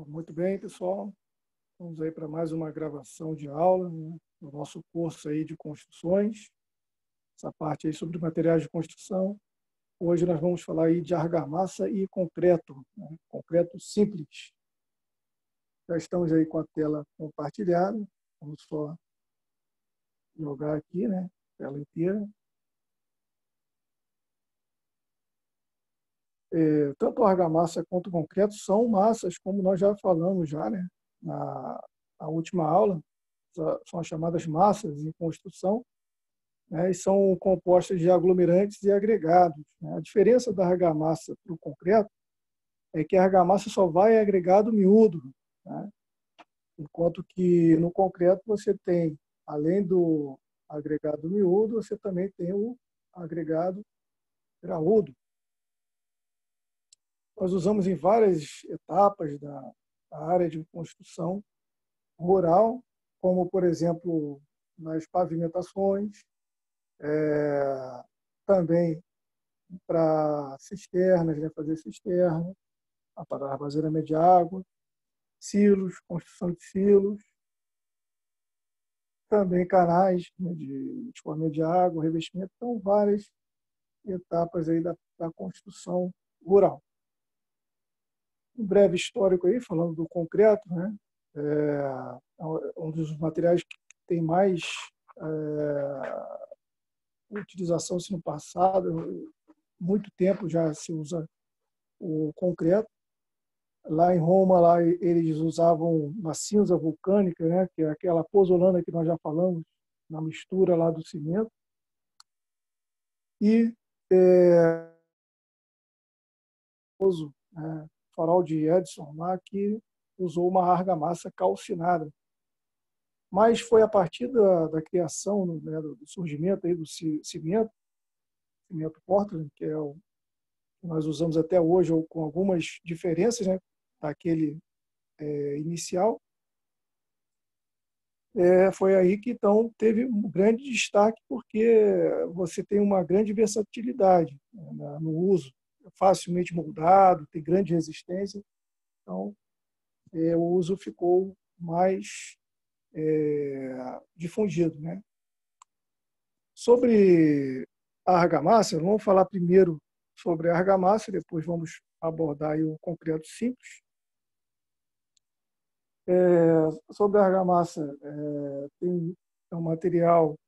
Muito bem, pessoal. Vamos aí para mais uma gravação de aula, né, do nosso curso aí de construções. Essa parte aí sobre materiais de construção. Hoje nós vamos falar aí de argamassa e concreto, né, concreto simples. Já estamos aí com a tela compartilhada. Vamos só jogar aqui, né, tela inteira. Tanto a argamassa quanto o concreto são massas, como nós já falamos já, né, na última aula. São as chamadas massas em construção, né, e são compostas de aglomerantes e agregados, né? A diferença da argamassa para o concreto é que a argamassa só vai agregado miúdo, né? Enquanto que no concreto você tem, além do agregado miúdo, você também tem o agregado graúdo. Nós usamos em várias etapas da área de construção rural, como, por exemplo, nas pavimentações, também para cisternas, né, fazer cisterna, para armazenamento de água, silos, construção de silos, também canais, né, de escoamento de água, revestimento. Então, várias etapas aí da construção rural. Um breve histórico aí, falando do concreto, né? Um dos materiais que tem mais utilização assim, no passado, muito tempo já se usa o concreto. Lá em Roma, lá eles usavam uma cinza vulcânica, né, que é aquela pozolana que nós já falamos, na mistura lá do cimento. E farol de Edison lá que usou uma argamassa calcinada. Mas foi a partir da criação, né, do surgimento aí do cimento Portland, que é o que nós usamos até hoje, ou com algumas diferenças, né, daquele inicial. Foi aí que então teve um grande destaque, porque você tem uma grande versatilidade, né, no uso, facilmente moldado, tem grande resistência, então o uso ficou mais difundido, né? Sobre a argamassa, vamos falar primeiro sobre a argamassa, depois vamos abordar aí o concreto simples. Sobre a argamassa, é um material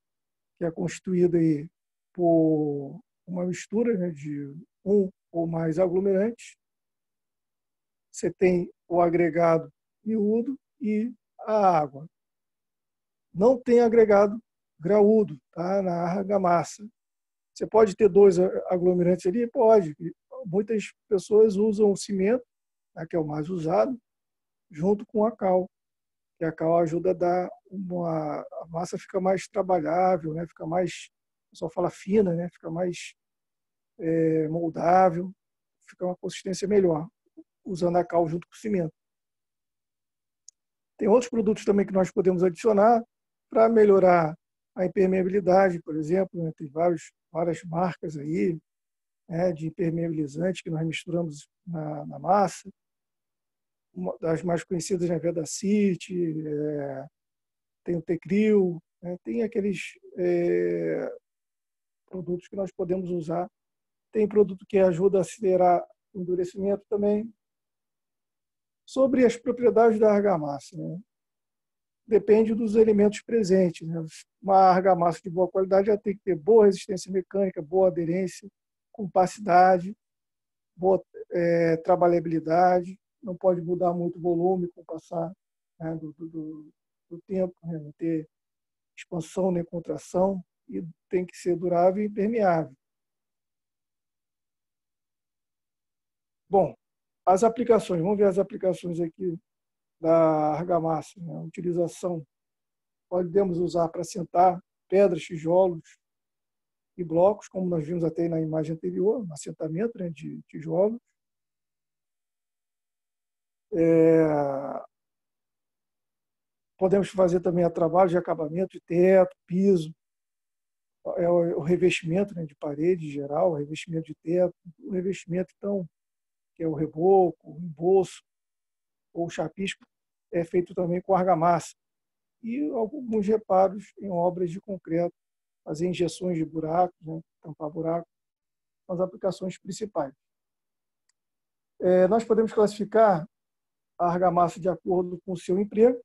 que é constituído aí por uma mistura, né, de um ou mais aglomerantes. Você tem o agregado miúdo e a água. Não tem agregado graúdo, tá, na argamassa. Você pode ter dois aglomerantes ali? Pode. Muitas pessoas usam o cimento, né, que é o mais usado, junto com a cal. Que a cal ajuda a dar a massa fica mais trabalhável, né? Fica mais, o pessoal fala fina, né? Fica mais moldável, fica uma consistência melhor, usando a cal junto com o cimento. Tem outros produtos também que nós podemos adicionar para melhorar a impermeabilidade, por exemplo, né? Tem várias marcas aí, né, de impermeabilizantes que nós misturamos na massa. Uma das mais conhecidas é a Vedacity, tem o Tecril, né, tem aqueles produtos que nós podemos usar. Tem produto que ajuda a acelerar o endurecimento também. Sobre as propriedades da argamassa, né, depende dos elementos presentes, né? Uma argamassa de boa qualidade já tem que ter boa resistência mecânica, boa aderência, compacidade, boa trabalhabilidade, não pode mudar muito o volume com o passar, né, do tempo, né, não ter expansão nem contração, e tem que ser durável e impermeável. Bom, as aplicações, vamos ver as aplicações aqui da argamassa, né? A utilização, podemos usar para assentar pedras, tijolos e blocos, como nós vimos até na imagem anterior, no assentamento, né, de tijolos. Podemos fazer também trabalho de acabamento de teto, piso, o revestimento, né, de parede geral, o revestimento de teto, o revestimento, então, que é o reboco, o emboço. ou chapisco é feito também com argamassa. E alguns reparos em obras de concreto, fazer injeções de buracos, né, tampar buracos, são as aplicações principais. Nós podemos classificar a argamassa de acordo com o seu emprego.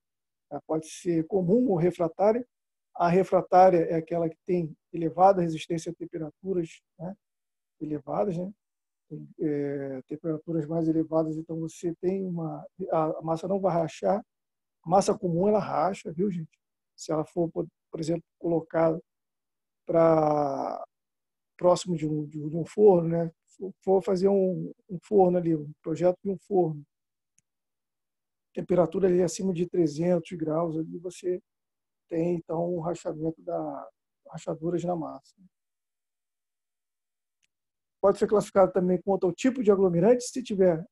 Ela pode ser comum ou refratária. A refratária é aquela que tem elevada resistência a temperaturas, né, elevadas, né? Temperaturas mais elevadas, então você tem a massa não vai rachar. A massa comum ela racha, viu, gente? Se ela for, por exemplo, colocada para próximo de um forno, né? For fazer um forno ali, um projeto de um forno, temperatura ali acima de 300 graus, ali você tem então um rachamento rachaduras na massa. Pode ser classificado também quanto ao tipo de aglomerante. Se tiver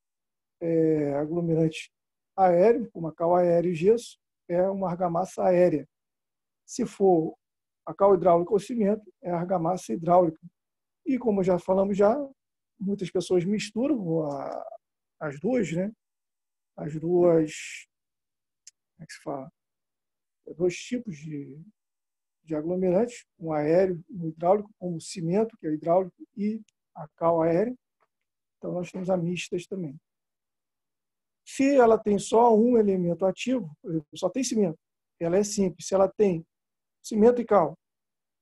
aglomerante aéreo, como a cal aérea e gesso, é uma argamassa aérea. Se for a cal hidráulica ou cimento, é argamassa hidráulica. E como já falamos muitas pessoas misturam as duas, né? As duas, como é que se fala? Dois tipos de aglomerantes, um aéreo e um hidráulico, como o cimento, que é hidráulico, e a cal aérea. Então, nós temos a mistas também. Se ela tem só um elemento ativo, só tem cimento, ela é simples. Se ela tem cimento e cal,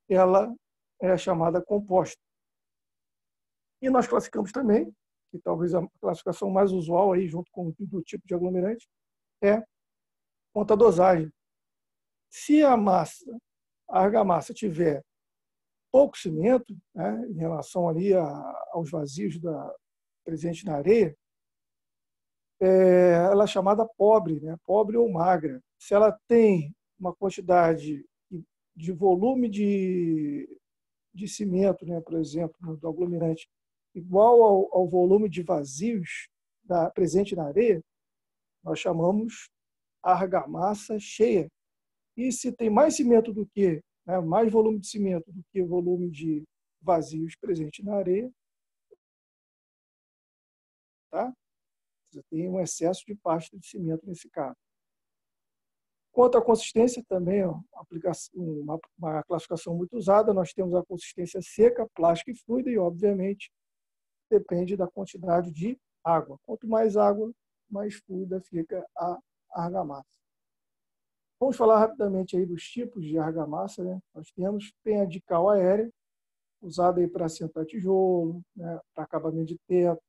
ela é chamada composta. E nós classificamos também, que talvez a classificação mais usual, aí, junto com o tipo de aglomerante, é quanto à dosagem. Se a argamassa tiver pouco cimento, né, em relação ali aos vazios presentes na areia, ela é chamada pobre, né, pobre ou magra. Se ela tem uma quantidade de volume de cimento, né, por exemplo, do aglomerante, igual ao volume de vazios presente na areia, nós chamamos argamassa cheia. E se tem mais cimento do que, né, mais volume de cimento do que o volume de vazios presente na areia, tá? Você tem um excesso de pasta de cimento nesse caso. Quanto à consistência, também uma classificação muito usada, nós temos a consistência seca, plástica e fluida, e, obviamente, depende da quantidade de água. Quanto mais água, mais fluida fica a argamassa. Vamos falar rapidamente aí dos tipos de argamassa, né? Tem a de cal aérea, usada para assentar tijolo, né? Para acabamento de teto,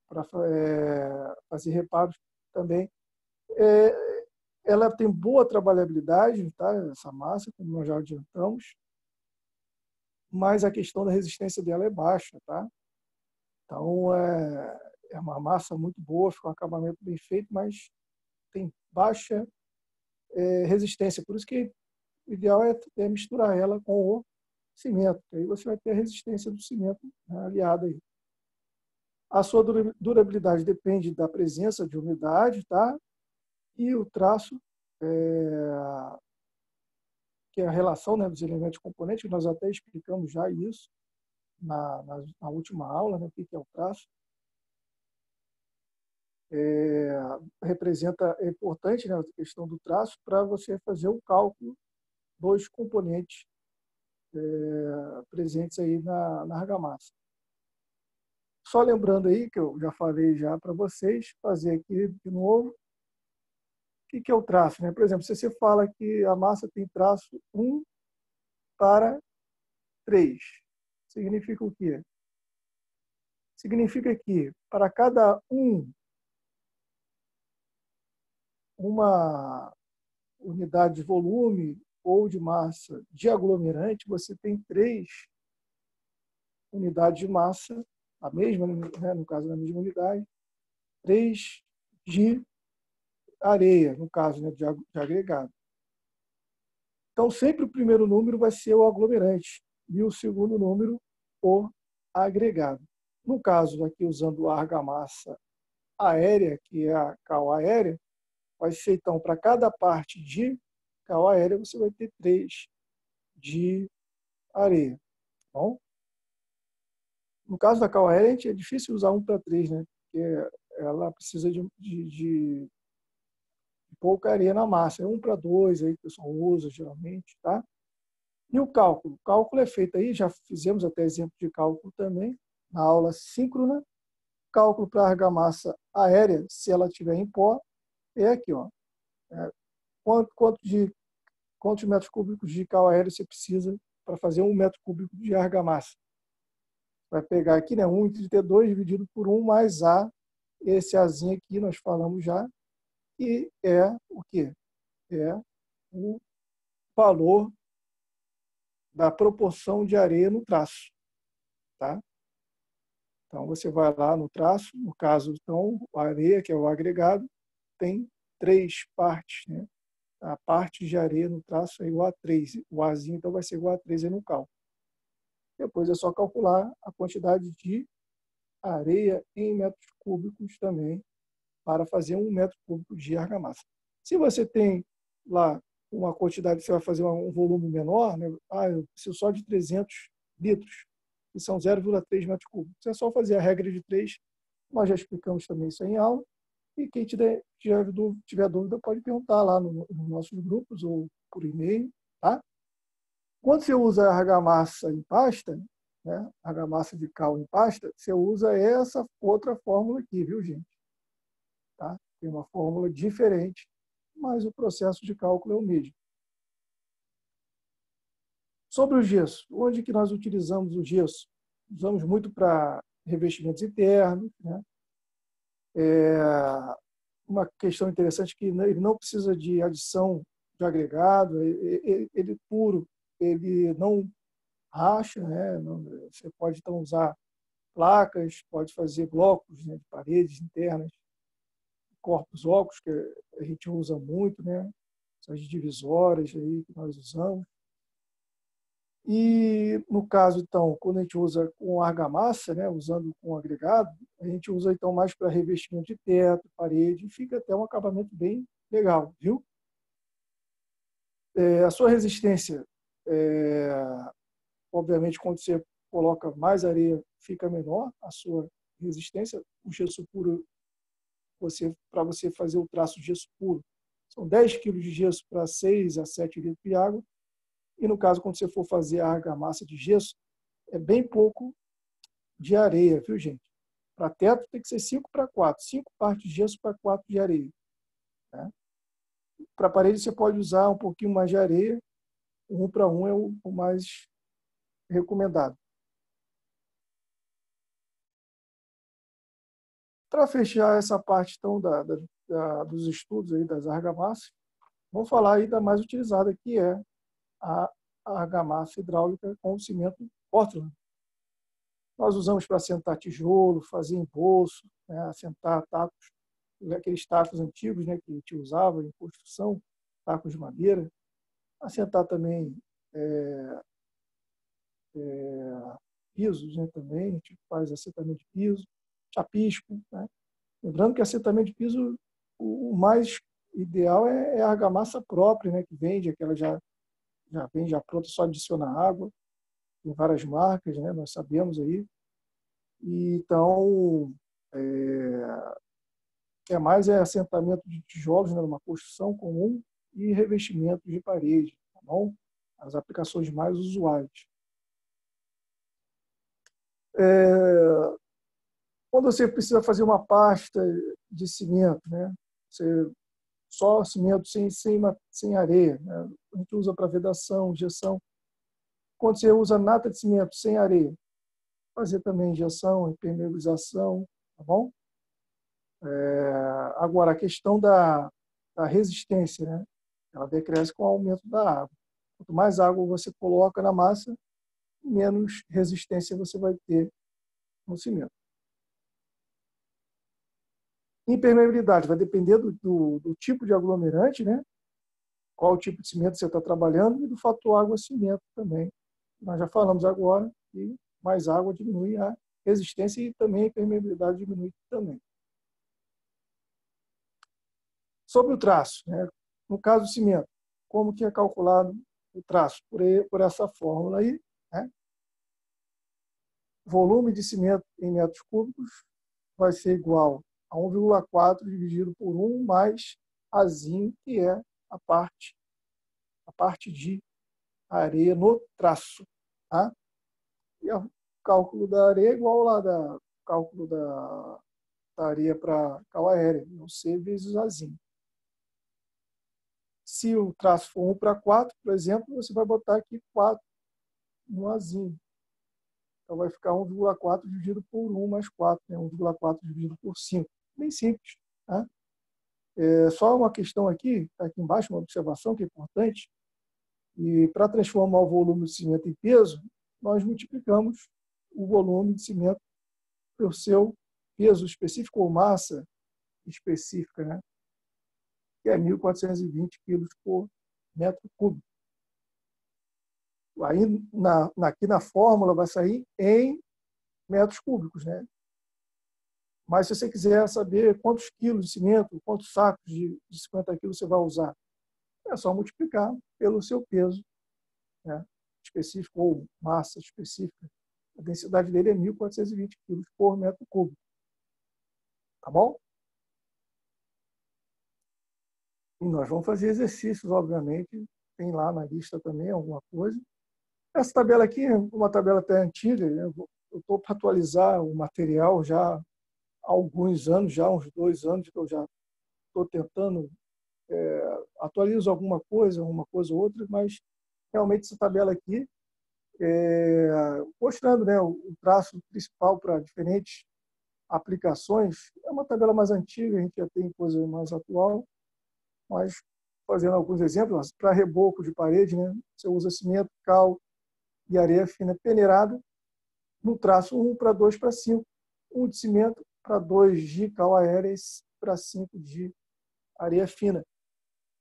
para fazer reparos também. Ela tem boa trabalhabilidade, tá? Essa massa, como nós já adiantamos, mas a questão da resistência dela é baixa, tá? Então, é uma massa muito boa, fica um acabamento bem feito, mas tem baixa resistência. Por isso que o ideal é misturar ela com o cimento. Aí você vai ter a resistência do cimento, né, aliada aí. A sua durabilidade depende da presença de umidade, tá? E o traço, que é a relação, né, dos elementos componentes, nós até explicamos já isso na última aula, né, o que é o traço. É importante, né, a questão do traço para você fazer o cálculo dos componentes presentes aí na argamassa. Só lembrando aí, que eu já falei já para vocês, fazer aqui de novo. O que é o traço, né? Por exemplo, se você fala que a massa tem traço 1:3, significa o quê? Significa que para cada uma unidade de volume ou de massa de aglomerante, você tem 3 unidades de massa, a mesma, né, no caso da mesma unidade, 3 de areia, no caso, né, de agregado. Então, sempre o primeiro número vai ser o aglomerante e o segundo número o agregado. No caso, aqui usando a argamassa aérea, que é a cal aérea, vai ser, então, para cada parte de cal aérea, você vai ter 3 de areia. Bom? No caso da cal aérea, é difícil usar 1:3, né? Porque ela precisa de pouca areia na massa. É 1:2 aí que o pessoal usa geralmente, tá? E o cálculo? O cálculo é feito aí, já fizemos até exemplo de cálculo também, na aula síncrona. Cálculo para argamassa aérea, se ela estiver em pó, é aqui, ó. Quantos metros cúbicos de cal aéreo você precisa para fazer 1 metro cúbico de argamassa? Vai pegar aqui, né, 1,32 dividido por 1 mais A. Esse Azinho aqui nós falamos já, que é o quê? É o valor da proporção de areia no traço, tá? Então, você vai lá no traço, no caso, então, a areia, que é o agregado, tem 3 partes, né? A parte de areia no traço é igual a 3. O Azinho, então, vai ser igual a 3 aí no cálculo. Depois é só calcular a quantidade de areia em metros cúbicos também, para fazer 1 metro cúbico de argamassa. Se você tem lá uma quantidade, você vai fazer um volume menor, né? Eu preciso só de 300 litros, que são 0,3 metros cúbicos. É só fazer a regra de 3, nós já explicamos também isso em aula, e quem tiver dúvida pode perguntar lá nos nossos grupos ou por e-mail, tá? Quando você usa a argamassa em pasta, né, argamassa de cal em pasta, você usa essa outra fórmula aqui, viu, gente? Tá? Tem uma fórmula diferente, mas o processo de cálculo é o mesmo. Sobre o gesso, onde que nós utilizamos o gesso? Usamos muito para revestimentos internos, né? Uma questão interessante é que ele não precisa de adição de agregado, ele puro, ele não racha, né? Você pode então usar placas, pode fazer blocos, né, de paredes internas, corpos óculos, que a gente usa muito, né? Essas divisórias aí que nós usamos. E, no caso, então, quando a gente usa com argamassa, né, usando com agregado, a gente usa, então, mais para revestimento de teto, parede, e fica até um acabamento bem legal, viu? A sua resistência, obviamente, quando você coloca mais areia, fica menor a sua resistência. O gesso puro, para você fazer o traço de gesso puro, são 10 kg de gesso para 6 a 7 litros de água. E, no caso, quando você for fazer a argamassa de gesso, é bem pouco de areia, viu, gente? Para teto tem que ser 5:4. 5 partes de gesso para 4 de areia. Né? Para parede você pode usar um pouquinho mais de areia. 1:1 é o mais recomendado. Para fechar essa parte, então, dos estudos aí das argamassas, vamos falar aí da mais utilizada, que é a argamassa hidráulica com cimento Portland. Nós usamos para assentar tijolo, fazer embolso, né, assentar tacos, aqueles tacos antigos, né, que a gente usava em construção, tacos de madeira. Assentar também pisos, né, também, a gente faz assentamento de piso, chapisco. Né? Lembrando que assentamento de piso, o mais ideal é a argamassa própria, né, que vende, aquela já vem já pronta, só adiciona água. Tem várias marcas, né, nós sabemos aí. E, então, mais assentamento de tijolos, né, numa construção comum, e revestimento de parede, tá bom? As aplicações mais usuais. Quando você precisa fazer uma pasta de cimento, né? Só cimento sem areia, né? A gente usa para vedação, injeção. Quando você usa nata de cimento sem areia, fazer também injeção, impermeabilização, tá bom? Agora, a questão da resistência, né? Ela decresce com o aumento da água. Quanto mais água você coloca na massa, menos resistência você vai ter no cimento. Impermeabilidade vai depender do tipo de aglomerante, né? Qual o tipo de cimento você está trabalhando, e do fator água-cimento também. Nós já falamos agora que mais água diminui a resistência e também a impermeabilidade diminui também. Sobre o traço, né? No caso do cimento, como que é calculado o traço? Por essa fórmula aí, né? Volume de cimento em metros cúbicos vai ser igual a 1,4 dividido por 1 mais azinho, que é a parte de areia no traço. Tá? E o cálculo da areia é igual lá da cálculo da areia para cal aérea, não C vezes azinho. Se o traço for 1/4, por exemplo, você vai botar aqui 4 no azinho. Então vai ficar 1,4 dividido por 1 mais 4, né? 1,4 dividido por 5. Bem simples. Tá? Só uma questão aqui, está aqui embaixo, uma observação que é importante. E para transformar o volume de cimento em peso, nós multiplicamos o volume de cimento pelo seu peso específico ou massa específica, né? Que é 1.420 quilos por metro cúbico. Aí, aqui na fórmula, vai sair em metros cúbicos, né? Mas se você quiser saber quantos quilos de cimento, quantos sacos de 50 quilos você vai usar, é só multiplicar pelo seu peso, né, específico ou massa específica. A densidade dele é 1.420 quilos por metro cúbico. Tá bom? E nós vamos fazer exercícios, obviamente. Tem lá na lista também alguma coisa. Essa tabela aqui é uma tabela até antiga. Eu estou para atualizar o material já há alguns anos, já uns 2 anos que eu já estou tentando, atualizo alguma coisa ou outra, mas realmente essa tabela aqui, mostrando, né, o traço principal para diferentes aplicações, é uma tabela mais antiga, a gente já tem coisa mais atual, mas fazendo alguns exemplos, para reboco de parede, né, você usa cimento, cal e areia fina peneirada, no traço 1/2/5, 1 de cimento para 2 de cal aérea para 5 de areia fina.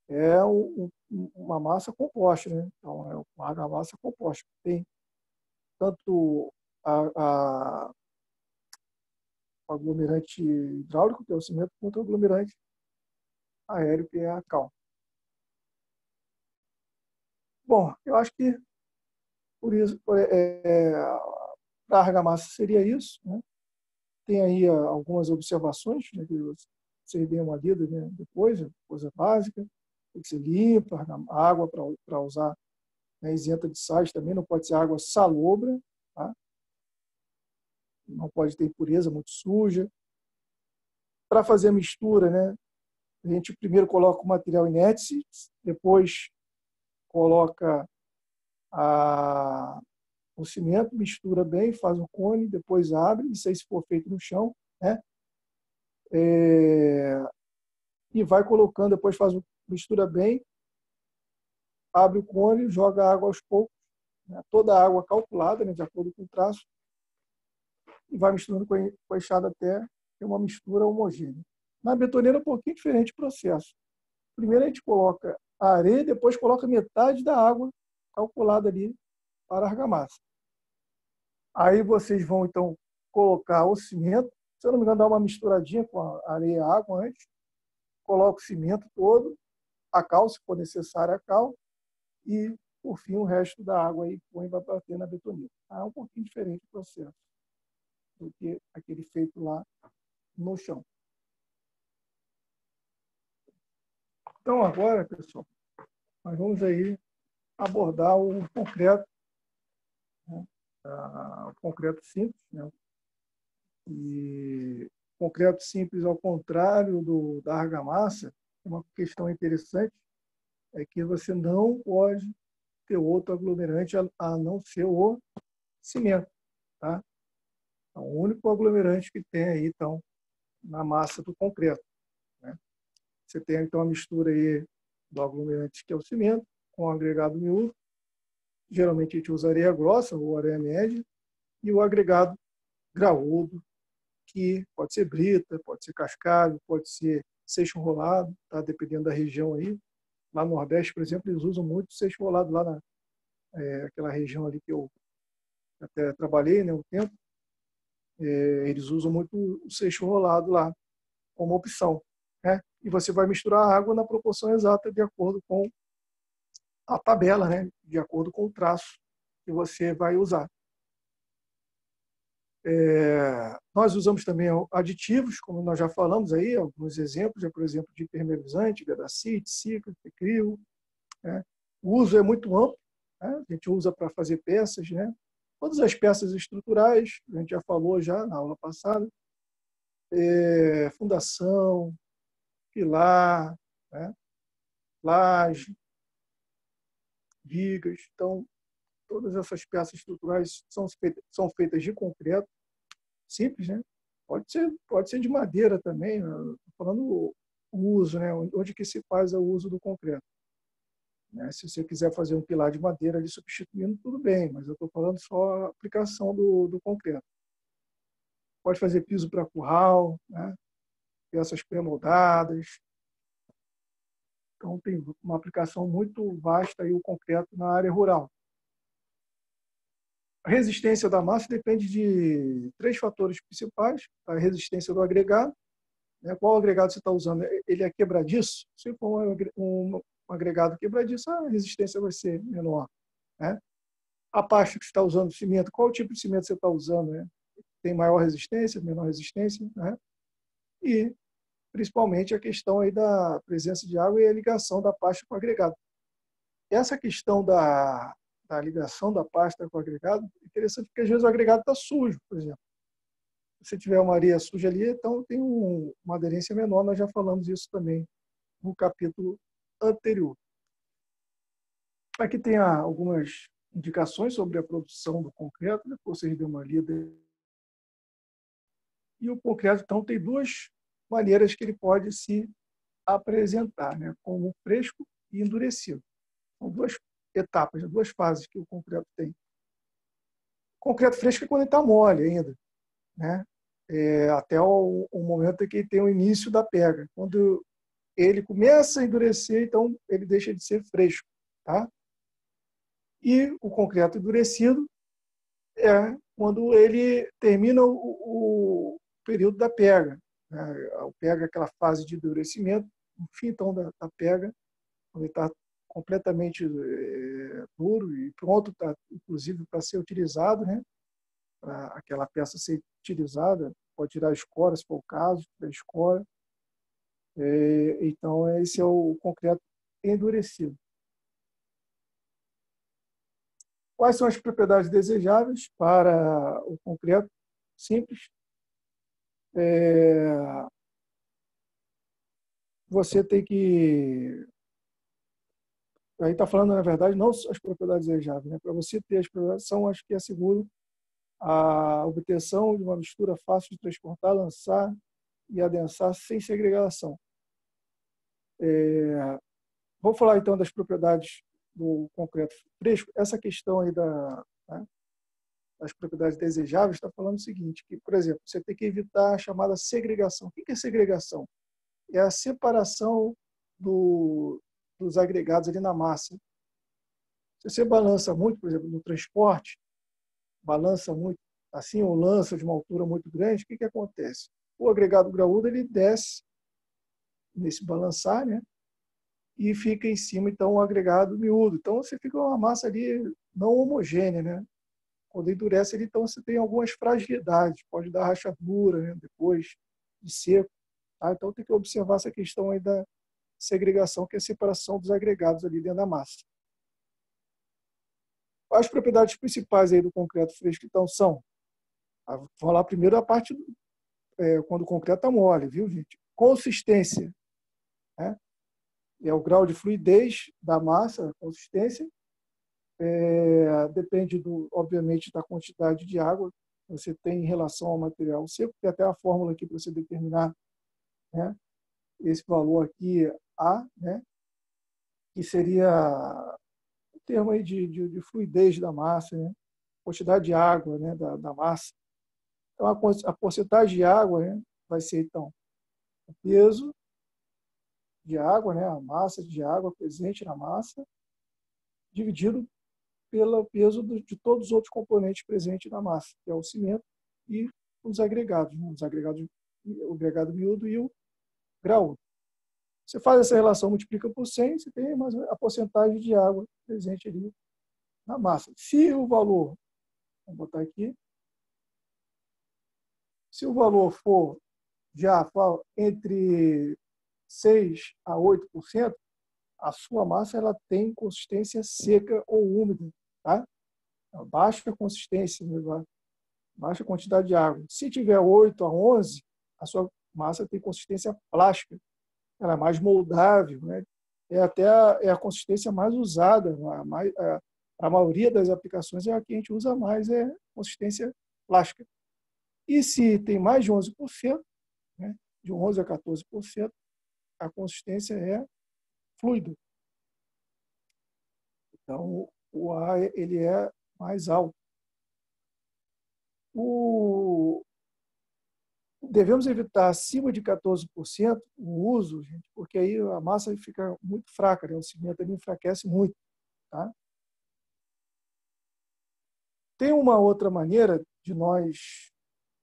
É uma massa composta, né? Então, é uma argamassa composta. Tem tanto o aglomerante hidráulico, que é o cimento, quanto o aglomerante aéreo, que é a cal. Bom, eu acho que por isso, para a argamassa seria isso, né? Tem aí algumas observações, né, que vocês deem uma lida, né, depois, coisa básica, tem que ser limpa, a água para usar, né, isenta de sais também, não pode ser água salobra, tá? Não pode ter impureza muito suja. Para fazer a mistura, né, a gente primeiro coloca o material inerte, depois coloca o cimento, mistura bem, faz o cone, depois abre, isso aí se for feito no chão, né? E vai colocando, depois mistura bem, abre o cone, joga água aos poucos, né? Toda a água calculada, né, de acordo com o traço, e vai misturando com a enxada até ter uma mistura homogênea. Na betoneira é um pouquinho diferente o processo. Primeiro a gente coloca a areia, depois coloca metade da água calculada ali para a argamassa. Aí vocês vão, então, colocar o cimento, se eu não me engano, dá uma misturadinha com a areia e a água antes, coloca o cimento todo, a cal, se for necessário a cal, e, por fim, o resto da água aí põe para bater na betoneira. É um pouquinho diferente o processo do que aquele feito lá no chão. Então, agora, pessoal, nós vamos aí abordar o concreto, né? O concreto simples, né? E concreto simples, ao contrário da argamassa, uma questão interessante é que você não pode ter outro aglomerante a não ser o cimento, tá? É o único aglomerante que tem aí, então, na massa do concreto, né? Você tem, então, a mistura aí do aglomerante, que é o cimento, com o agregado miúdo. Geralmente a gente usa areia grossa ou areia média, e o agregado graúdo, que pode ser brita, pode ser cascalho, pode ser seixo rolado, tá? Dependendo da região aí. Lá no Nordeste, por exemplo, eles usam muito seixo rolado lá naquela região ali que eu até trabalhei, né, um tempo. Eles usam muito o seixo rolado lá como opção, né? E você vai misturar a água na proporção exata de acordo com a tabela, né? De acordo com o traço que você vai usar. Nós usamos também aditivos, como nós já falamos aí, alguns exemplos, por exemplo, de impermeabilizante, Vedacite, Ciclo, Tecril, né? O uso é muito amplo, né? A gente usa para fazer peças, né? Todas as peças estruturais, a gente já falou já na aula passada, fundação, pilar, né? Laje, vigas. Então, todas essas peças estruturais são feitas de concreto, simples, né? Pode ser de madeira também, né? Estou falando o uso, né? Onde que se faz o uso do concreto. Né? Se você quiser fazer um pilar de madeira ali substituindo, tudo bem, mas eu estou falando só a aplicação do concreto. Pode fazer piso para curral, né? Peças pré-moldadas. Então, tem uma aplicação muito vasta aí o concreto na área rural. A resistência da massa depende de 3 fatores principais. A resistência do agregado, né? Qual agregado você está usando? Ele é quebradiço? Se for um agregado quebradiço, a resistência vai ser menor, né? A pasta que você está usando, cimento, qual tipo de cimento você está usando? Né? Tem maior resistência, menor resistência? Né? E, principalmente, a questão aí da presença de água e a ligação da pasta com o agregado. Essa questão da ligação da pasta com o agregado é interessante, porque às vezes o agregado está sujo, por exemplo. Se tiver uma areia suja ali, então tem uma aderência menor, nós já falamos isso também no capítulo anterior. Aqui tem algumas indicações sobre a produção do concreto, né? Vocês dêem uma lida. E o concreto, então, tem 2 maneiras que ele pode se apresentar, né? Como fresco e endurecido. São 2 etapas, 2 fases que o concreto tem. O concreto fresco é quando ele está mole ainda, né? Até o momento em que ele tem o início da pega. Quando ele começa a endurecer, então ele deixa de ser fresco, tá? E o concreto endurecido é quando ele termina o período da pega, né? Pega aquela fase de endurecimento, no fim então da pega, quando ele está completamente duro e pronto, tá, inclusive para ser utilizado, né? Para aquela peça ser utilizada, pode tirar a escora, se for o caso, tirar a escora. Então, esse é o concreto endurecido. Quais são as propriedades desejáveis para o concreto? Simples. Você tem que... Aí está falando, na verdade, não as propriedades desejáveis. Né? Para você ter as propriedades, são as que asseguram a obtenção de uma mistura fácil de transportar, lançar e adensar sem segregação. Vou falar, então, das propriedades do concreto fresco. Essa questão aí das propriedades desejáveis está falando o seguinte, que, por exemplo, você tem que evitar a chamada segregação. O que é segregação? É a separação dos agregados ali na massa. Se você balança muito, por exemplo, no transporte, balança muito assim, ou lança de uma altura muito grande, o que acontece? O agregado graúdo ele desce nesse balançar, né? E fica em cima, então, o agregado miúdo. Então, você fica uma massa ali não homogênea, né? Quando endurece, então, você tem algumas fragilidades, pode dar rachadura, né? Depois de seco. Tá? Então, tem que observar essa questão aí da segregação, que é a separação dos agregados ali dentro da massa. As propriedades principais aí do concreto fresco, então, são... Vou falar primeiro a parte quando o concreto está mole, viu, gente? Consistência, né? É o grau de fluidez da massa, a consistência. Depende, obviamente, da quantidade de água que você tem em relação ao material seco. Tem até a fórmula aqui para você determinar, né, esse valor aqui, A, né, que seria o termo aí de fluidez da massa, né, quantidade de água, né, da massa. Então, a porcentagem de água, né, vai ser, então, o peso de água, né, a massa de água presente na massa, dividido pelo peso de todos os outros componentes presentes na massa, que é o cimento e os agregados, né? O agregado miúdo e o graúdo. Você faz essa relação, multiplica por 100, você tem a porcentagem de água presente ali na massa. Se o valor, vamos botar aqui, Se o valor for já entre 6 a 8%, a sua massa ela tem consistência seca ou úmida, tá? Baixa consistência, baixa quantidade de água. Se tiver 8 a 11, a sua massa tem consistência plástica. Ela é mais moldável, né? É a consistência mais usada. A maioria das aplicações é a que a gente usa mais, é consistência plástica. E se tem mais de 11%, né? De 11 a 14%, a consistência é fluido. Então, o ar ele é mais alto. Devemos evitar acima de 14% o uso, gente, porque aí a massa fica muito fraca, né? O cimento ele enfraquece muito. Tá? Tem uma outra maneira de nós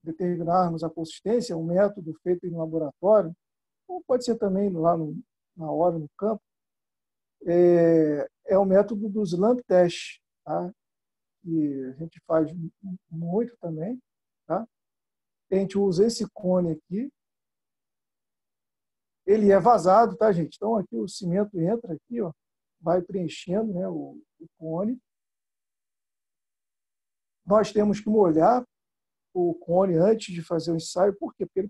determinarmos a consistência, um método feito em laboratório, ou pode ser também lá na hora, no campo, é o método dos lamp test, tá? Que a gente faz muito também. Tá? A gente usa esse cone aqui, ele é vazado, tá, gente? Então, aqui o cimento entra aqui, ó, vai preenchendo, né, o cone. Nós temos que molhar o cone antes de fazer o ensaio, por quê? Porque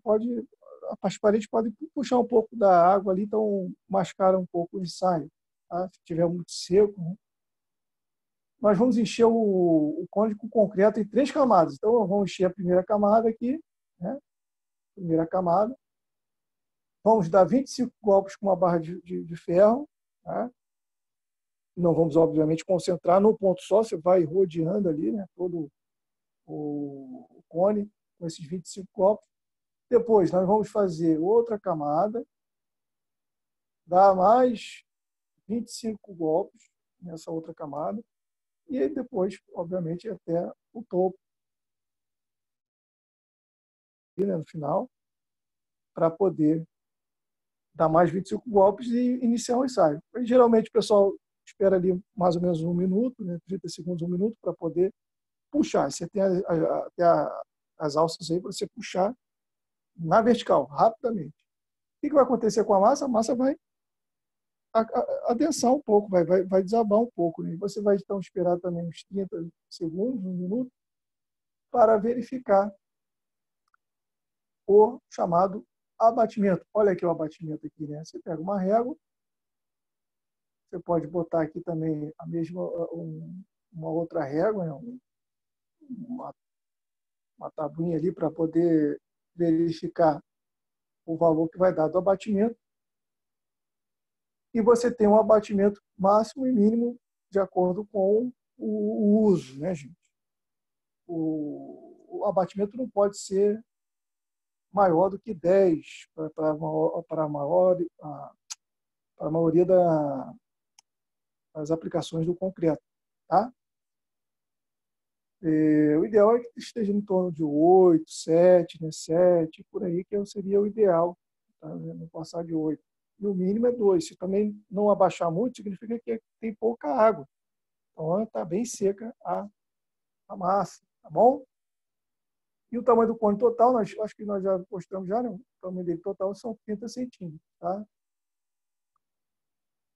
as paredes podem puxar um pouco da água ali, então mascara um pouco o ensaio, tá? Se tiver muito seco, né? Nós vamos encher o cone com concreto em 3 camadas. Então, vamos encher a primeira camada aqui, né? Primeira camada. Vamos dar 25 golpes com uma barra de ferro, tá? Não vamos, obviamente, concentrar num ponto só, você vai rodeando ali, né, todo o cone com esses 25 golpes. Depois, nós vamos fazer outra camada, dar mais 25 golpes nessa outra camada, e aí depois, obviamente, até o topo, né, no final, para poder dar mais 25 golpes e iniciar o ensaio. E, geralmente, o pessoal espera ali mais ou menos 1 minuto, né, 30 segundos, 1 minuto, para poder puxar. Você tem as alças aí para você puxar na vertical, rapidamente. O que vai acontecer com a massa? A massa vai adensar um pouco, vai desabar um pouco. Né? Você vai, então, esperar também uns 30 segundos, 1 minuto, para verificar o chamado abatimento. Olha aqui o abatimento aqui, né? Você pega uma régua, você pode botar aqui também a mesma, uma outra régua, né? uma tabuinha ali para poder verificar o valor que vai dar do abatimento. E você tem um abatimento máximo e mínimo de acordo com o uso, né, gente? O abatimento não pode ser maior do que 10 para a maioria das aplicações do concreto. Tá? O ideal é que esteja em torno de 8, 7, né, 7, por aí, que seria o ideal, tá? Não passar de 8. E o mínimo é 2. Se também não abaixar muito, significa que tem pouca água. Então, está bem seca a massa, tá bom? E o tamanho do cone total, acho que nós já postamos já, né? O tamanho dele total são 30 centímetros, tá?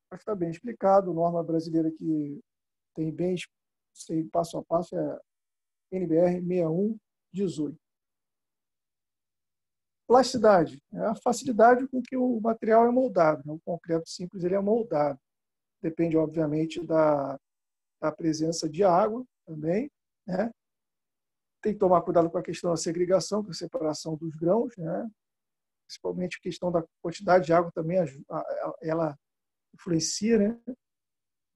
Acho que está bem explicado. Norma brasileira que tem bem passo a passo é NBR 6118. Plasticidade é a facilidade com que o material é moldado. Né? O concreto simples ele é moldado. Depende, obviamente, da presença de água também, né? Tem que tomar cuidado com a questão da segregação, com a separação dos grãos, né? Principalmente a questão da quantidade de água também, ela influencia, né?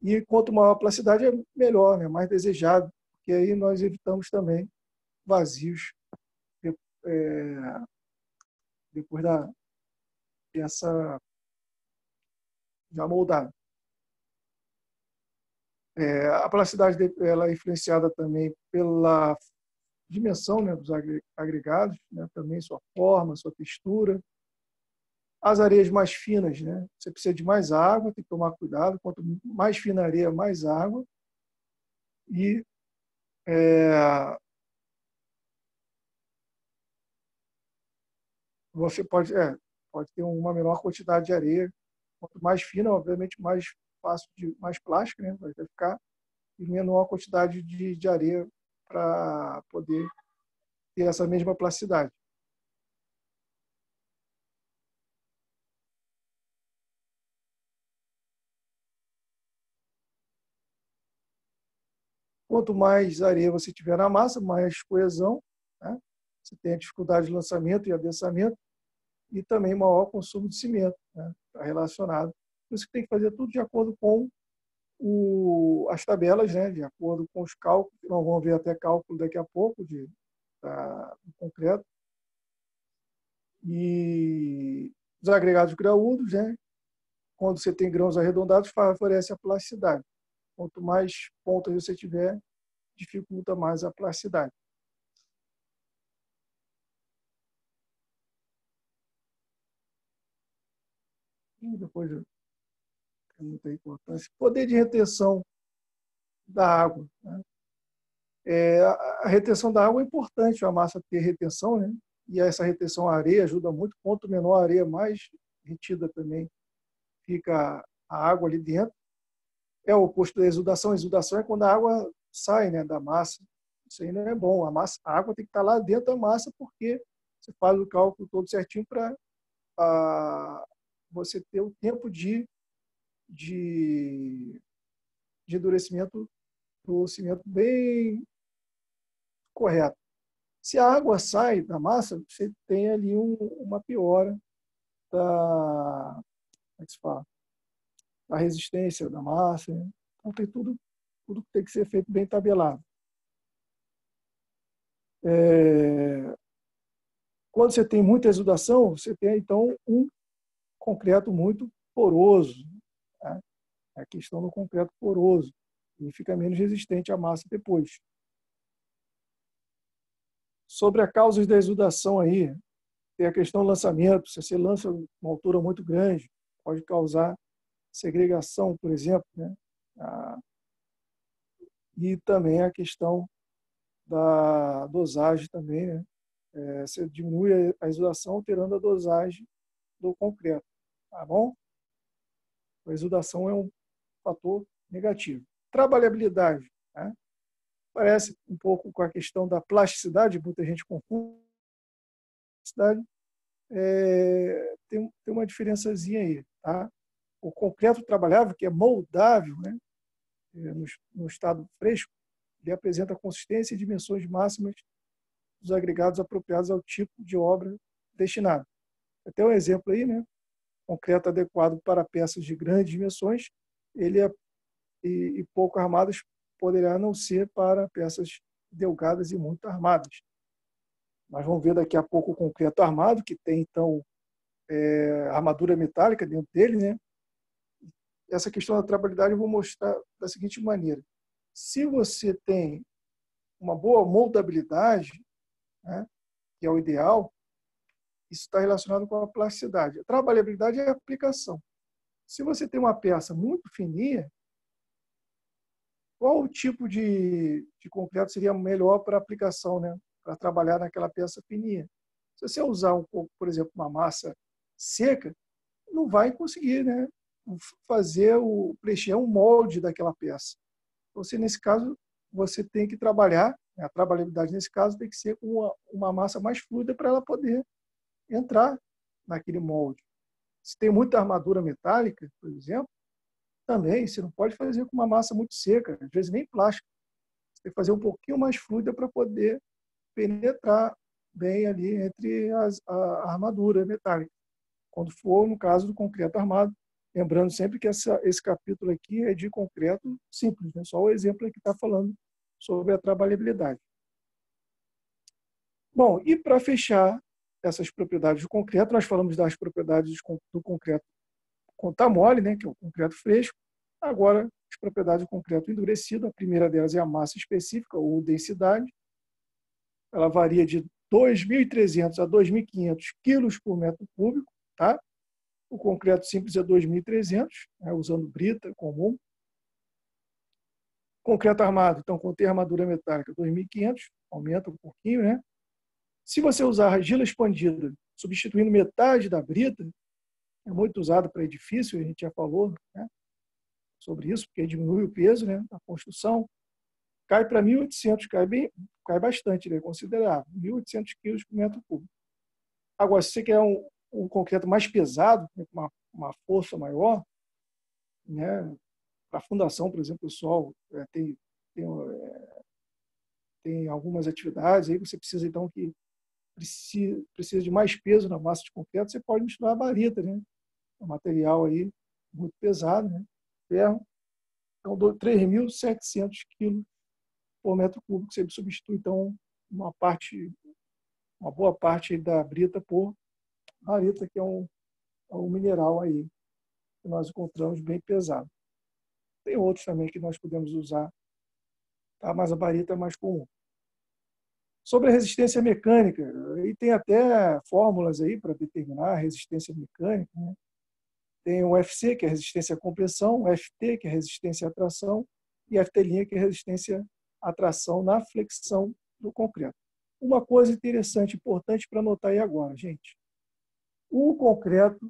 E quanto maior a plasticidade, é melhor, né? Mais desejado, porque aí nós evitamos também vazios é, depois dessa já moldada. A plasticidade ela é influenciada também pela dimensão, né, dos agregados, né, também sua forma, sua textura. As areias mais finas, né, você precisa de mais água, tem que tomar cuidado. Quanto mais fina a areia, mais água. E você pode ter uma menor quantidade de areia. Quanto mais fina, obviamente, mais fácil, mais plástica, né? Vai ficar, e menor quantidade de areia para poder ter essa mesma plasticidade. Quanto mais areia você tiver na massa, mais coesão, né? Você tem a dificuldade de lançamento e adensamento e também maior consumo de cimento, né? Está relacionado. Por isso que tem que fazer tudo de acordo com as tabelas, né? De acordo com os cálculos. Nós vamos ver até cálculo daqui a pouco do concreto. E os agregados graúdos, né? Quando você tem grãos arredondados, favorece a plasticidade. Quanto mais pontas você tiver, dificulta mais a plasticidade. E depois tem muita importância. Poder de retenção da água, né? A retenção da água é importante, a massa ter retenção, né? E essa retenção à areia ajuda muito. Quanto menor a areia, mais retida também fica a água ali dentro. É o oposto da exudação. A exudação é quando a água sai, né, da massa. Isso aí não é bom. A água tem que estar lá dentro da massa, porque você faz o cálculo todo certinho para você ter o tempo de, de endurecimento do cimento bem correto. Se a água sai da massa, você tem ali uma piora da, como é que se fala? Da resistência da massa, né? Então tem tudo que tem que ser feito bem tabelado. Quando você tem muita exudação, você tem então um concreto muito poroso, né? A questão do concreto poroso, e fica menos resistente à massa depois. Sobre a causa da exudação aí, tem a questão do lançamento. Se você lança uma altura muito grande, pode causar segregação, por exemplo, né? E também a questão da dosagem também, né? Você diminui a exudação alterando a dosagem do concreto, tá bom? A exudação é um fator negativo. Trabalhabilidade, né? Parece um pouco com a questão da plasticidade, muita gente confunde. Plasticidade tem uma diferençazinha aí, tá? O concreto trabalhável, que é moldável, né? No estado fresco, ele apresenta consistência e dimensões máximas dos agregados apropriados ao tipo de obra destinado. Até um exemplo aí, né? Concreto adequado para peças de grandes dimensões, ele e pouco armadas poderá não ser para peças delgadas e muito armadas. Nós vamos ver daqui a pouco o concreto armado, que tem, então, armadura metálica dentro dele, né? Essa questão da trabalhabilidade eu vou mostrar da seguinte maneira. Se você tem uma boa moldabilidade, né, que é o ideal, isso está relacionado com a plasticidade. A trabalhabilidade é a aplicação. Se você tem uma peça muito fininha, qual o tipo de concreto seria melhor para aplicação, né? Para trabalhar naquela peça fininha? Se você usar por exemplo, uma massa seca, não vai conseguir, né, preencher um molde daquela peça. Você, nesse caso, você tem que trabalhar, né, a trabalhabilidade nesse caso tem que ser com uma massa mais fluida para ela poder entrar naquele molde. Se tem muita armadura metálica, por exemplo, também você não pode fazer com uma massa muito seca, às vezes nem plástica. Você tem que fazer um pouquinho mais fluida para poder penetrar bem ali entre a armadura metálica. Quando for no caso do concreto armado, lembrando sempre que esse capítulo aqui é de concreto simples, né? Só o exemplo aqui está falando sobre a trabalhabilidade. Bom, e para fechar essas propriedades do concreto, nós falamos das propriedades do concreto contamole, né, que é o concreto fresco. Agora, as propriedades do concreto endurecido, a primeira delas é a massa específica, ou densidade. Ela varia de 2.300 a 2.500 quilos por metro cúbico, tá? O concreto simples é 2.300, né, usando brita comum. Concreto armado, então, contém armadura metálica, 2.500, aumenta um pouquinho, né? Se você usar argila expandida, substituindo metade da brita, é muito usado para edifício, a gente já falou, né, sobre isso, porque diminui o peso, né, da construção, cai para 1.800, cai bastante, né, considerável, 1.800 quilos por metro cúbico. Agora, se você quer um concreto mais pesado, né, com uma força maior, né, para a fundação, por exemplo, o pessoal tem, tem algumas atividades, aí você precisa, então, que precisa de mais peso na massa de concreto, você pode misturar a barita, né? É um material aí muito pesado, né? Ferro. Então, 3.700 quilos por metro cúbico. Você substitui, então, uma boa parte da brita por barita, que é um mineral aí que nós encontramos bem pesado. Tem outros também que nós podemos usar, tá? Mas a barita é mais comum. Sobre a resistência mecânica, aí tem até fórmulas aí para determinar a resistência mecânica, né? Tem o FC, que é resistência à compressão, o FT, que é resistência à tração, e FT', que é resistência à tração na flexão do concreto. Uma coisa interessante, importante para notar aí agora, gente. O concreto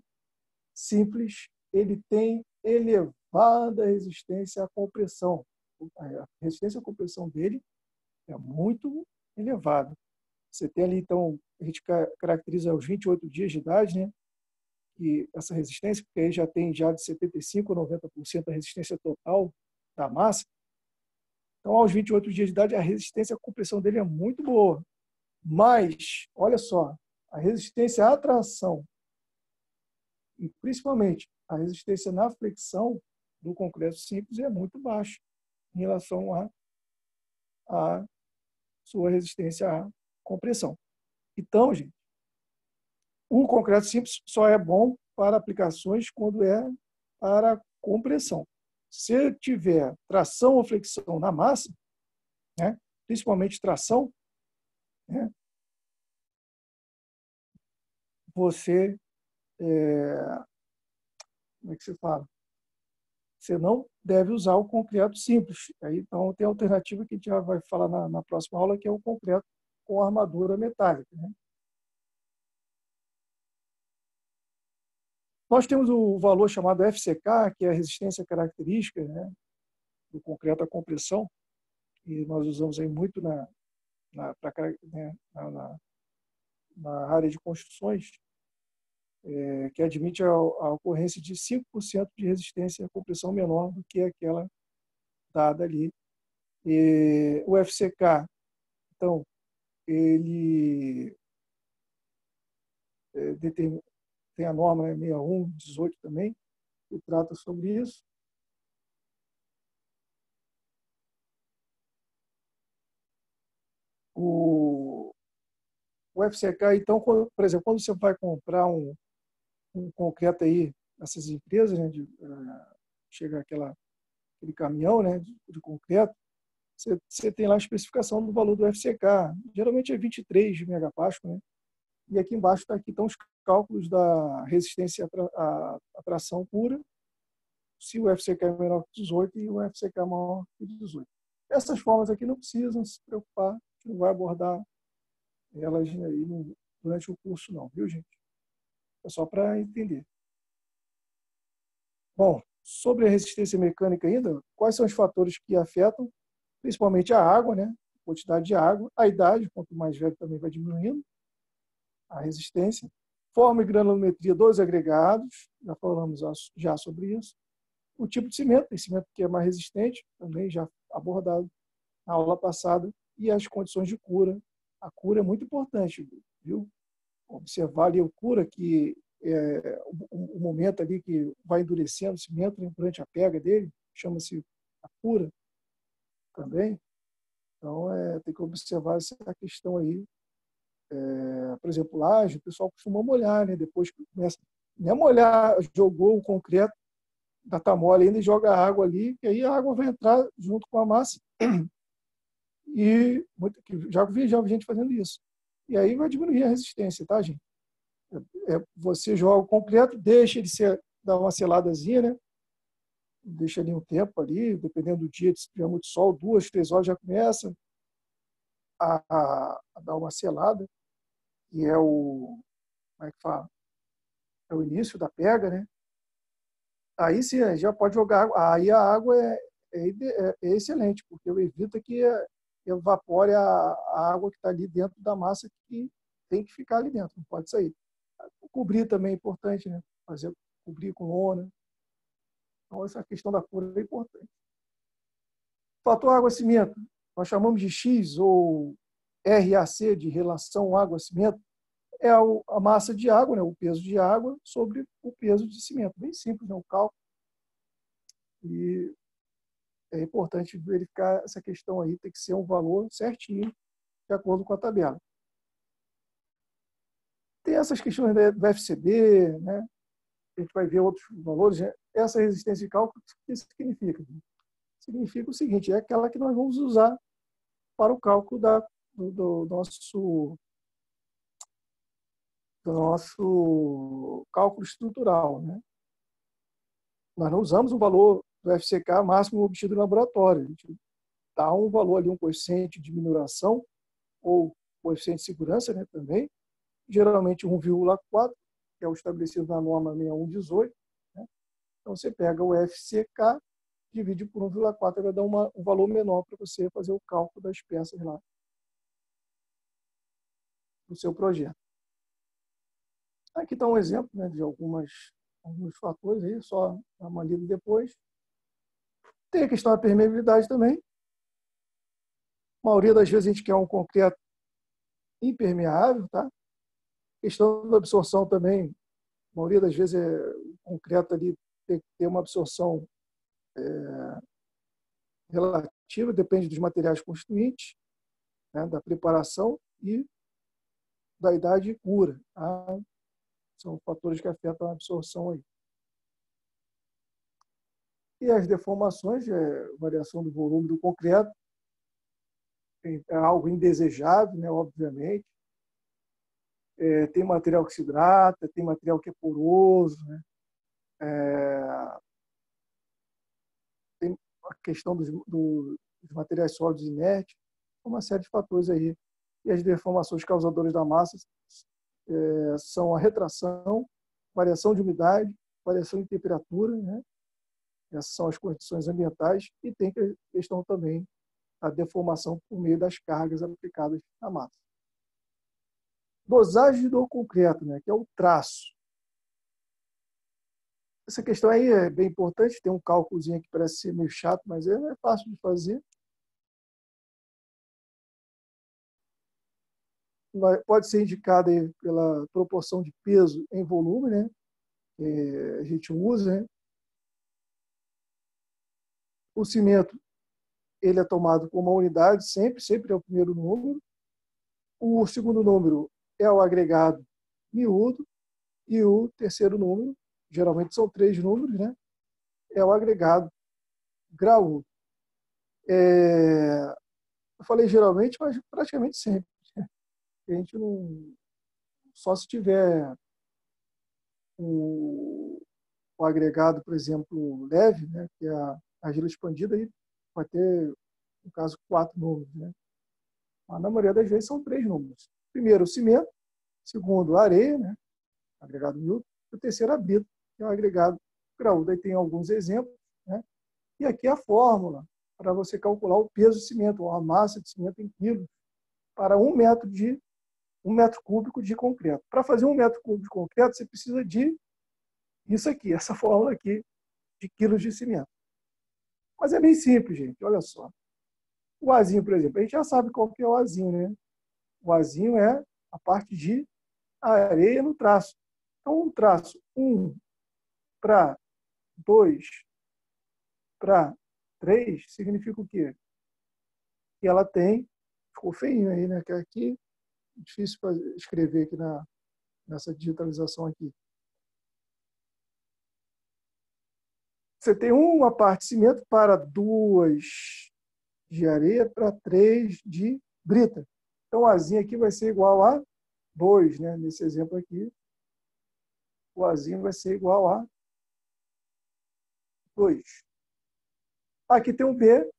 simples, ele tem elevada resistência à compressão. A resistência à compressão dele é muito elevada. Você tem ali, então, a gente caracteriza os 28 dias de idade, né? E essa resistência, porque aí já tem já de 75% a 90% a resistência total da massa. Então, aos 28 dias de idade, a resistência à compressão dele é muito boa. Mas, olha só, a resistência à tração, e principalmente a resistência na flexão do concreto simples é muito baixa em relação à sua resistência à compressão. Então, gente, o concreto simples só é bom para aplicações quando é para compressão. Se tiver tração ou flexão na massa, né, principalmente tração, né, você, como é que se fala? Você não deve usar o concreto simples. Aí, então, tem a alternativa que a gente já vai falar na próxima aula, que é o concreto com armadura metálica, né? Nós temos o valor chamado FCK, que é a resistência característica, né, do concreto à compressão, e nós usamos aí muito né, na área de construções, que admite a ocorrência de 5% de resistência à compressão menor do que aquela dada ali. E o FCK, então, ele tem a norma 6118 também, que trata sobre isso. O FCK, então, por exemplo, quando você vai comprar um concreto aí, essas empresas, né, chega aquele caminhão, né, de concreto, você tem lá a especificação do valor do FCK. Geralmente é 23 megapascal, né? E aqui embaixo estão os cálculos da resistência à tração pura, se o FCK é menor que 18 e o FCK é maior que 18. Essas formas aqui não precisam se preocupar, a gente não vai abordar elas aí durante o curso não, viu, gente? É só para entender. Bom, sobre a resistência mecânica ainda, quais são os fatores que afetam? Principalmente a água, né? A quantidade de água, a idade, quanto mais velho também vai diminuindo a resistência, forma e granulometria dos agregados, já falamos já sobre isso, o tipo de cimento, tem cimento que é mais resistente, também já abordado na aula passada, e as condições de cura. A cura é muito importante, viu? Observar ali a cura, que é o momento ali que vai endurecendo o cimento, né, durante a pega dele, chama-se a cura também. Então, tem que observar essa questão aí. Por exemplo, laje, o pessoal costuma molhar, né? Depois que começa, não é molhar, jogou o concreto, ainda está mole ainda, e joga a água ali, que aí a água vai entrar junto com a massa. E já vi gente fazendo isso. E aí vai diminuir a resistência, tá, gente? Você joga o concreto, deixa ele dar uma seladazinha, né? Deixa ali um tempo ali, dependendo do dia, se tiver muito sol, 2, 3 horas já começa a dar uma selada, que é como é que fala? É o início da pega, né? Aí sim, já pode jogar água. Aí a água é excelente, porque evita que evapore a água que está ali dentro da massa, que tem que ficar ali dentro, não pode sair. Cobrir também é importante, né? Cobrir com lona. Então, essa questão da cura é importante. Fator água-cimento, nós chamamos de X ou RAC, de relação água-cimento, é a massa de água, né? O peso de água sobre o peso de cimento. Bem simples, né? O cálculo. E é importante verificar essa questão aí, tem que ser um valor certinho, de acordo com a tabela. Tem essas questões do FCB, né? A gente vai ver outros valores. Né? Essa resistência de cálculo, o que significa? Significa o seguinte, é aquela que nós vamos usar para o cálculo do nosso cálculo estrutural. Né? Nós não usamos o valor do FCK máximo obtido no laboratório. A gente dá um valor ali, um coeficiente de minoração ou coeficiente de segurança, né, também, geralmente 1,4, que é o estabelecido na norma 6118. Né? Então, você pega o FCK, divide por 1,4, vai dar um valor menor para você fazer o cálculo das peças lá do seu projeto. Aqui está um exemplo, né, de alguns fatores, aí, só dar uma lida depois. Tem a questão da permeabilidade também. A maioria das vezes a gente quer um concreto impermeável, tá? A questão da absorção também, a maioria das vezes o concreto ali tem que ter uma absorção relativa, depende dos materiais constituintes, né, da preparação e da idade de cura. Tá? São fatores que afetam a absorção aí. E as deformações, variação do volume do concreto, é algo indesejável, né, obviamente. Tem material que se hidrata, tem material que é poroso, né? Tem a questão dos materiais sólidos inertes, uma série de fatores aí. E as deformações causadoras da massa são a retração, variação de umidade, variação de temperatura, né? Essas são as condições ambientais, e tem a questão também da deformação por meio das cargas aplicadas na massa. Dosagem do concreto, né? Que é o traço. Essa questão aí é bem importante, tem um cálculozinho que parece ser meio chato, mas é fácil de fazer. Pode ser indicada aí pela proporção de peso em volume, né? Que a gente usa, né? O cimento, ele é tomado como uma unidade, sempre é o primeiro número. O segundo número é o agregado miúdo, e o terceiro número, geralmente são 3 números, né? É o agregado graúdo. Eu falei geralmente, mas praticamente sempre. A gente não... Só se tiver o agregado, por exemplo, leve, né? Que é a argila expandida, aí vai ter, no caso, 4 números, né? Mas na maioria das vezes são 3 números. Primeiro, o cimento. Segundo, a areia, né? Agregado miúdo. E o terceiro, a brita, que é o agregado graúdo. Aí tem alguns exemplos, né? E aqui a fórmula para você calcular o peso de cimento, ou a massa de cimento em quilos, para 1 metro cúbico de concreto. Para fazer 1 metro cúbico de concreto, você precisa de isso aqui, essa fórmula aqui, de quilos de cimento. Mas é bem simples, gente, olha só. O azinho, por exemplo, a gente já sabe qual que é o azinho, né? O azinho é a parte de areia no traço. Então, um traço 1 para 2 para 3 significa o quê? Que ela tem, ficou feinho aí, né? Que aqui, difícil escrever aqui nessa digitalização aqui. Você tem uma parte de cimento para 2 de areia para 3 de brita. Então, o azinho aqui vai ser igual a 2, né? Nesse exemplo aqui, o azinho vai ser igual a 2. Aqui tem um B,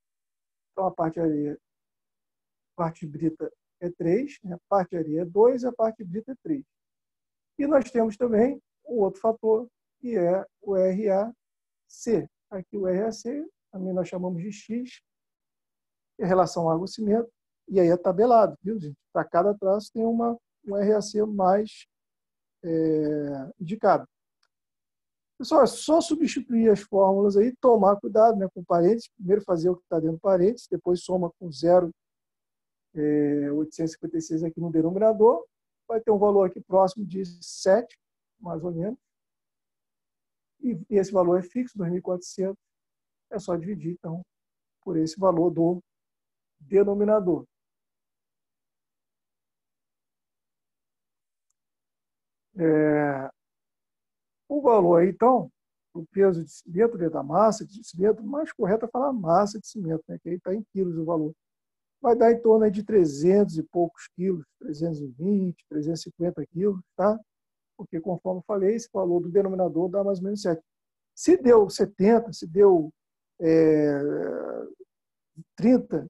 então a parte de areia, a parte de brita é 3, né? A parte de areia é 2, a parte de brita é 3. E nós temos também um outro fator, que é o RAC. Aqui o RAC, também nós chamamos de X, em relação à água e cimento, e aí é tabelado, viu, gente? Para cada traço tem um RAC mais indicado. Pessoal, é só substituir as fórmulas aí, tomar cuidado, né, com parênteses. Primeiro fazer o que está dentro do parênteses, depois soma com 0,856 aqui no denominador. Vai ter um valor aqui próximo de 7, mais ou menos. E esse valor é fixo, 2.400. É só dividir, então, por esse valor do denominador. O valor aí, então, o peso de cimento, da massa de cimento, mais correto é falar massa de cimento, né, que aí está em quilos o valor. Vai dar em torno aí de 300 e poucos quilos, 320, 350 quilos, tá? Porque, conforme eu falei, esse valor do denominador dá mais ou menos 7. Se deu 70, se deu 30,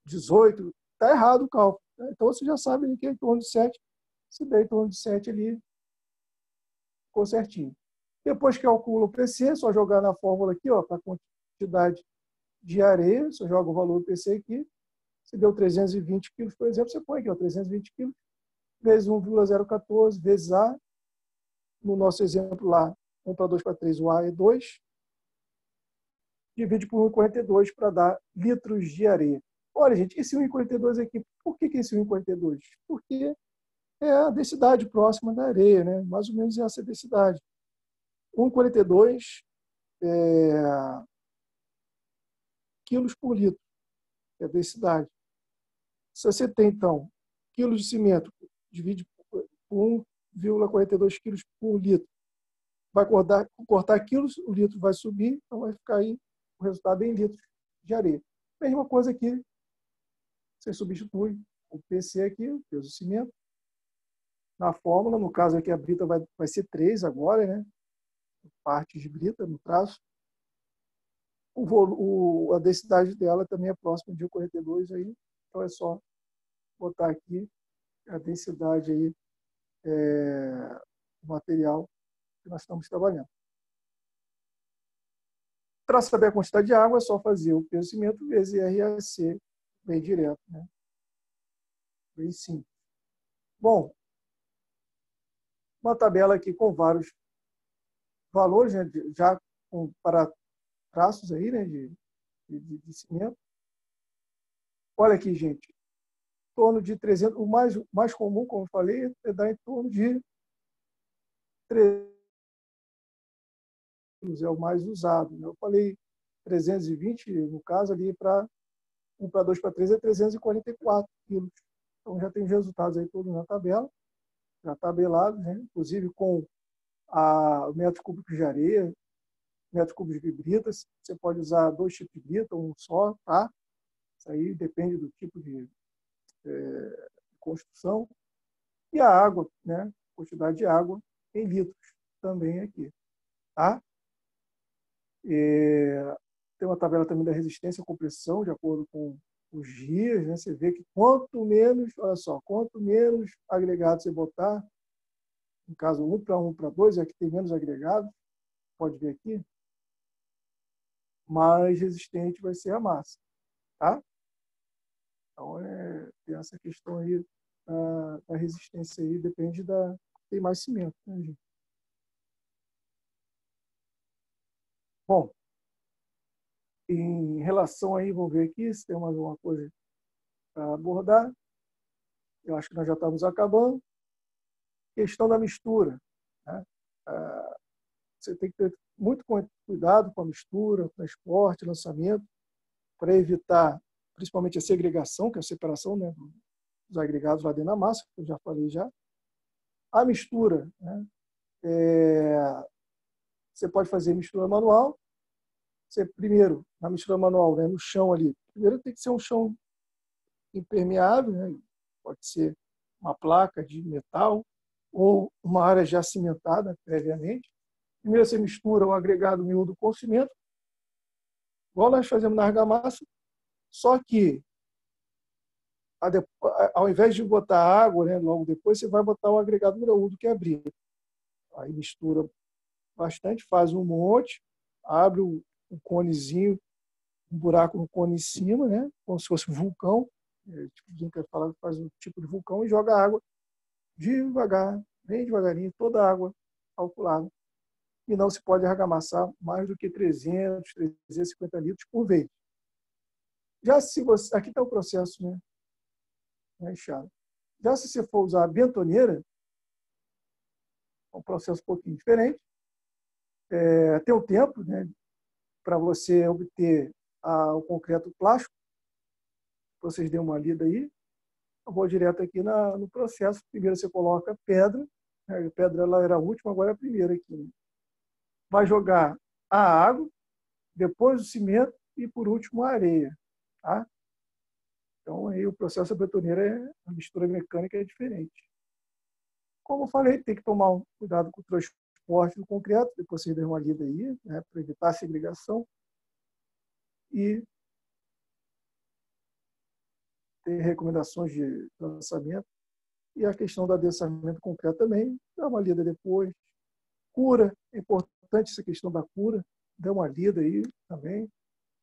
18, está errado o cálculo. Né? Então, você já sabe que é em torno de 7. Se der em torno de 7 ali, ficou certinho. Depois que calcula o PC, é só jogar na fórmula aqui, para a quantidade de areia, você joga o valor do PC aqui. Se deu 320 quilos, por exemplo, você põe aqui, 320 quilos, vezes 1,014, vezes A. No nosso exemplo lá, 1 para 2 para 3, o A é 2. Divide por 1,42 para dar litros de areia. Olha, gente, esse 1,42 aqui, por que esse 1,42? Porque é a densidade próxima da areia, né? Mais ou menos essa densidade. 1,42 quilos por litro, é a densidade. Se você tem, então, quilos de cimento, divide por 1,42 quilos por litro. Vai cortar quilos, o litro vai subir, então vai ficar aí o resultado em litros de areia. Mesma coisa aqui, você substitui o PC aqui, o peso do cimento, na fórmula, no caso aqui a brita vai ser 3 agora, né? Partes de brita no traço. A densidade dela também é próxima de 1,42 aí, então é só botar aqui a densidade aí do material que nós estamos trabalhando. Para saber a quantidade de água, é só fazer o peso do cimento vezes RAC, bem direto, né? Bem simples. Bom, uma tabela aqui com vários valores, né, já para traços aí, né, de cimento. Olha aqui, gente, em torno de 300, o mais comum, como eu falei, é dar em torno de 300, é o mais usado. Né? Eu falei 320, no caso, ali para 1 para 2 para 3 é 344 quilos. Então já tem os resultados aí todos na tabela, já tabelados, né? Inclusive com o metro cúbico de areia, metro cúbico de brita. Você pode usar 2 tipos de brita, um só, tá? Isso aí depende do tipo de construção. E a água, né? Quantidade de água em litros também aqui, tá? Tem uma tabela também da resistência à compressão, de acordo com os dias, né? Você vê que quanto menos, olha só, quanto menos agregados você botar, no caso 1 para 2, é que tem menos agregados, pode ver aqui, mais resistente vai ser a massa, tá? Então, tem essa questão aí da resistência aí, depende tem mais cimento, né, gente? Bom, em relação aí, vamos ver aqui se tem mais alguma coisa para abordar. Eu acho que nós já estamos acabando. Questão da mistura, né? Você tem que ter muito cuidado com a mistura, transporte, lançamento, para evitar, principalmente a segregação, que é a separação, né, dos agregados lá dentro da massa, que eu já falei já. A mistura, né? Você pode fazer mistura manual. Você, primeiro, na mistura manual, né, no chão ali, primeiro tem que ser um chão impermeável, né? Pode ser uma placa de metal ou uma área já cimentada previamente. Primeiro você mistura o agregado miúdo com o cimento, igual nós fazemos na argamassa, só que ao invés de botar água, né, logo depois, você vai botar o agregado graúdo que abrir. Aí mistura bastante, faz um monte, abre um conezinho, um buraco no cone em cima, né, como se fosse um vulcão, tipo, quer falar que faz um tipo de vulcão, e joga água devagar, bem devagarinho, toda a água calculada. E não se pode arramassar mais do que 300, 350 litros por vez. Já se você, aqui está o processo, né? Enxada. Já se você for usar a bentoneira, é um processo um pouquinho diferente. Tem o tempo, né, para você obter o concreto plástico. Vocês dêem uma lida aí. Eu vou direto aqui no processo. Primeiro você coloca pedra. Né? A pedra ela era a última, agora é a primeira aqui. Né? Vai jogar a água, depois o cimento e, por último, a areia. Tá? Então, aí o processo da betoneira, a mistura mecânica é diferente. Como eu falei, tem que tomar um cuidado com o transporte do concreto, depois vocês dêem uma lida aí, né, para evitar a segregação. E tem recomendações de lançamento. E a questão do adensamento concreto também, dá uma lida depois. Cura, é importante essa questão da cura, dá uma lida aí também.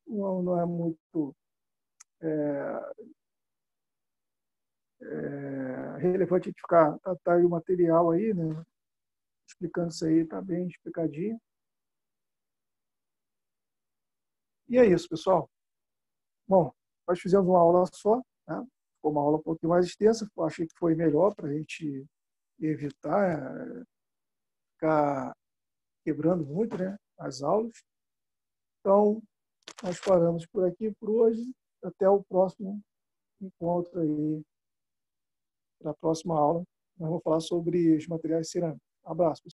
Não é muito relevante a gente ficar tratar o material aí, né? Explicando isso aí, tá bem explicadinho. E é isso, pessoal. Bom, nós fizemos uma aula só, né? Ficou uma aula um pouquinho mais extensa, eu achei que foi melhor para a gente evitar ficar quebrando muito, né, as aulas. Então, nós paramos por aqui por hoje. Até o próximo encontro aí, para a próxima aula. Nós vamos falar sobre os materiais cerâmicos. Um abraço, pessoal.